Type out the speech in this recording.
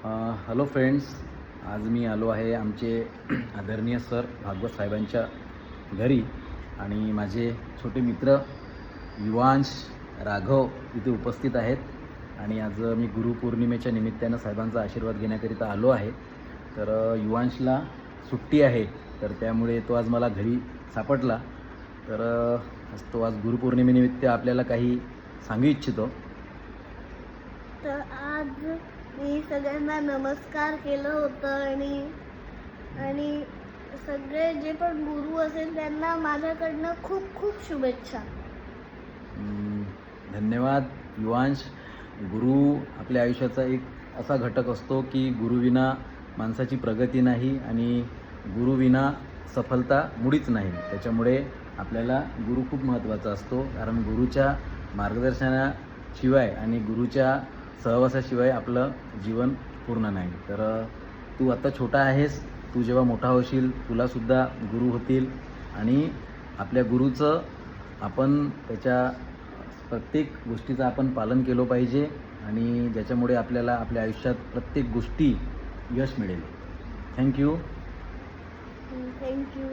Hello friends, आज मी आलो आहे आमचे आदरणीय सर भागवत साहेबांच्या घरी आणि माझे छोटे मित्र युवांश, राघव इथे उपस्थित आहेत आणि आज मी गुरुपौर्णिमेच्या निमित्तानं साहेबांचा आशीर्वाद घेण्याकरिता आलो आहे. तर युवांशला सुट्टी आहे, तर त्यामुळे तो आज मला घरी सापडला. तर तो आज गुरुपौर्णिमेनिमित्त आपल्याला काही सांगू इच्छितो. तर आज मी सगळ्यांना नमस्कार केलं होतं आणि सगळे जे पण गुरु असेल त्यांना माझ्याकडनं खूप खूप शुभेच्छा. धन्यवाद युवांश. गुरु आपल्या आयुष्याचा एक असा घटक असतो की गुरुविना माणसाची प्रगती नाही आणि गुरुविना सफलता मुळीच नाही. त्याच्यामुळे आपल्याला गुरु खूप महत्त्वाचा असतो, कारण गुरुच्या मार्गदर्शनाशिवाय आणि गुरुच्या सहवासाशिवाय आपलं जीवन पूर्ण नाही. तर तू आता छोटा आहेस, तू जेव्हा मोठा होशील तुलासुद्धा गुरु होतील आणि आपल्या गुरुचं आपण त्याच्या प्रत्येक गोष्टीचं आपण पालन केलं पाहिजे आणि ज्याच्यामुळे आपल्याला आपल्या आयुष्यात प्रत्येक गोष्टी यश मिळेल. थँक्यू. थँक्यू.